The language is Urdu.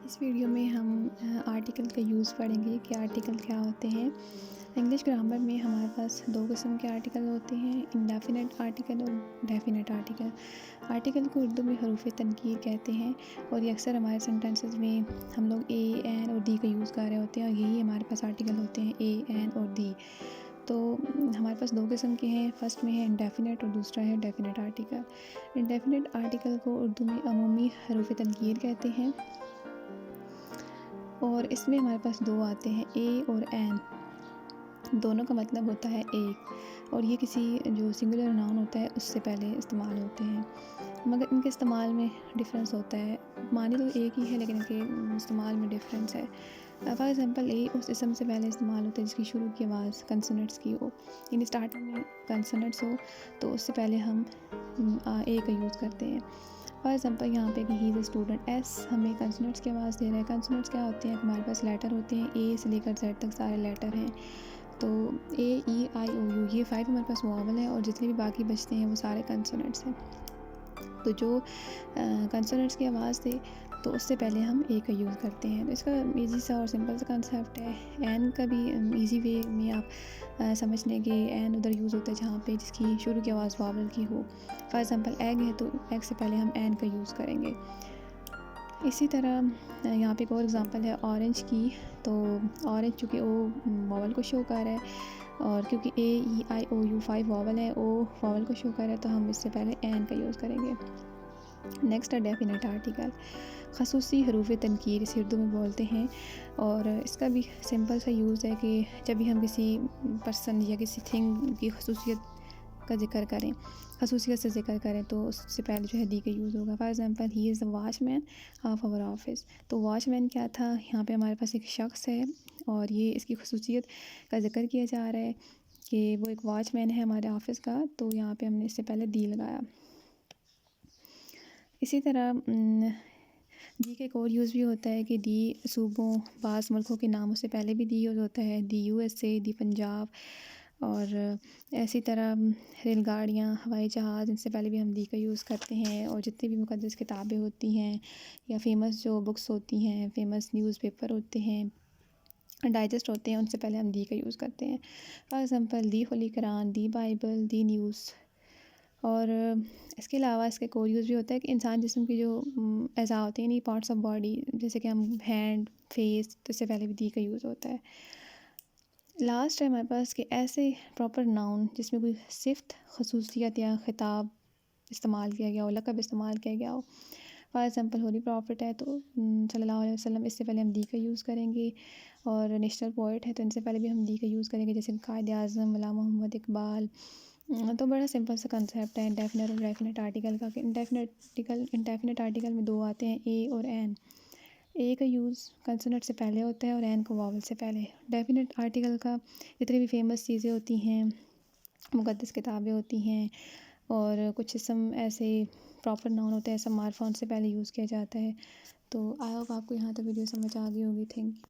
اس ویڈیو میں ہم آرٹیکل کا یوز پڑھیں گے کہ آرٹیکل کیا ہوتے ہیں۔ انگلش گرامر میں ہمارے پاس دو قسم کے آرٹیکل ہوتے ہیں، انڈیفینٹ آرٹیکل اور ڈیفینٹ آرٹیکل۔ آرٹیکل کو اردو میں حروف تنکیر کہتے ہیں، اور یہ اکثر ہمارے سینٹینسز میں ہم لوگ اے، این اور دی کا یوز کر رہے ہوتے ہیں، اور یہی ہمارے پاس آرٹیکل ہوتے ہیں اے، این اور دی۔ تو ہمارے پاس دو قسم کے ہیں، فرسٹ میں ہے انڈیفینٹ اور دوسرا ہے ڈیفینٹ آرٹیکل۔ انڈیفینٹ آرٹیکل کو اردو میں عمومی حروف تنکیر کہتے ہیں، اور اس میں ہمارے پاس دو آتے ہیں، اے اور این۔ دونوں کا مطلب ہوتا ہے ایک، اور یہ کسی جو سنگولر ناؤن ہوتا ہے اس سے پہلے استعمال ہوتے ہیں، مگر ان کے استعمال میں ڈفرینس ہوتا ہے۔ معنی تو ایک ہی ہے لیکن ان کے استعمال میں ڈفرینس ہے۔ فار ایگزامپل، اے اس اسم سے پہلے استعمال ہوتا ہے جس کی شروع کی آواز کنسوننٹس کی ہو، یعنی اسٹارٹنگ میں کنسوننٹس ہو تو اس سے پہلے ہم اے کا یوز کرتے ہیں۔ فار ایگزامپل یہاں پہ کہ ہی از اے اسٹوڈنٹ، ایس ہمیں کنسوننٹس کی آواز دے رہا ہے۔ کنسوننٹس کیا ہوتے ہیں؟ ہمارے پاس لیٹر ہوتے ہیں، اے سے لے کر زیڈ تک سارے لیٹر ہیں، تو اے، ای، آئی، او، یو، یہ 5 ہمارے پاس واول ہیں، اور جتنے بھی باقی بچتے ہیں وہ سارے کنسوننٹس ہیں۔ تو جو کنسوننٹس کی آواز دے تو اس سے پہلے ہم اے کا یوز کرتے ہیں۔ تو اس کا ایزی سا اور سمپل سا کنسیپٹ ہے۔ این کا بھی ایزی وے میں آپ سمجھ لیں کہ این ادھر یوز ہوتا ہے جہاں پہ جس کی شروع کی آواز واول کی ہو۔ فار ایگزامپل ایگ ہے تو ایگ سے پہلے ہم این کا یوز کریں گے۔ اسی طرح یہاں پہ ایک اور اگزامپل ہے اورنج کی، تو اورنج چونکہ او واول کو شو کر رہا ہے، اور کیونکہ اے، ای، آئی، او، یو 5 واول ہے، او واول کو شو کر رہا ہے، تو ہم اس سے پہلے این کا یوز کریں گے۔ نیکسٹ ہے ڈیفینٹ آرٹیکل، خصوصی حروف تنکیر اسے اردو میں بولتے ہیں، اور اس کا بھی سمپل سا یوز ہے کہ جب بھی ہم کسی پرسن یا کسی تھنگ کی خصوصیت کا ذکر کریں، خصوصیت سے ذکر کریں، تو اس سے پہلے جو ہے دی کا یوز ہوگا۔ For example he is the watchman of our office, تو واچ مین کیا تھا؟ یہاں پہ ہمارے پاس ایک شخص ہے، اور یہ اس کی خصوصیت کا ذکر کیا جا رہا ہے کہ وہ ایک واچ مین ہے ہمارے آفس کا، تو یہاں پہ ہم نے اس سے پہلے دی لگایا۔ اسی طرح دی کا ایک اور یوز بھی ہوتا ہے کہ دی صوبوں، بعض ملکوں کے ناموں سے پہلے بھی دی یوز ہوتا ہے، دی یو ایس اے، دی پنجاب، اور اسی طرح ریل گاڑیاں، ہوائی جہاز، ان سے پہلے بھی ہم دی کا یوز کرتے ہیں، اور جتنی بھی مقدس کتابیں ہوتی ہیں یا فیمس جو بکس ہوتی ہیں، فیمس نیوز پیپر ہوتے ہیں، ڈائجسٹ ہوتے ہیں، ان سے پہلے ہم دی کا یوز کرتے ہیں۔ For example the holy Quran, the Bible, the news. اور اس کے علاوہ اس کا ایک اور یوز بھی ہوتا ہے کہ انسان جسم کی جو اعضاء ہوتے ہیں، یعنی پارٹس آف باڈی، جیسے کہ ہم ہینڈ، فیس، تو اس سے پہلے بھی دی کا یوز ہوتا ہے۔ لاسٹ ہے ہمارے پاس کہ ایسے پراپر ناؤن جس میں کوئی صفت، خصوصیت یا خطاب استعمال کیا گیا ہو، لقب استعمال کیا گیا ہو۔ فار ایگزامپل ہولی پرافٹ ہے تو صلی اللہ علیہ وسلم، اس سے پہلے ہم دی کا یوز کریں گے، اور نیشنل پوئٹ ہے تو ان سے پہلے بھی ہم دی کا یوز کریں گے، جیسے قائد اعظم علامہ محمد اقبال۔ تو بڑا سمپل سا کنسیپٹ ہے انڈیفینٹ اور ڈیفینٹ آرٹیکل کا، کہ انڈیفینٹ آرٹیکل میں دو آتے ہیں، اے اور این۔ اے کا یوز کنسوننٹ سے پہلے ہوتا ہے اور این کو واول سے پہلے۔ ڈیفینٹ آرٹیکل کا جتنی بھی فیمس چیزیں ہوتی ہیں، مقدس کتابیں ہوتی ہیں، اور کچھ اسم ایسے پراپر ناؤن ہوتے ہیں، ایسا معرفہ ان سے پہلے یوز کیا جاتا ہے۔ تو آئی ہوپ آپ کو یہاں تک ویڈیو سمجھ آ گئی ہوگی۔ Thank you.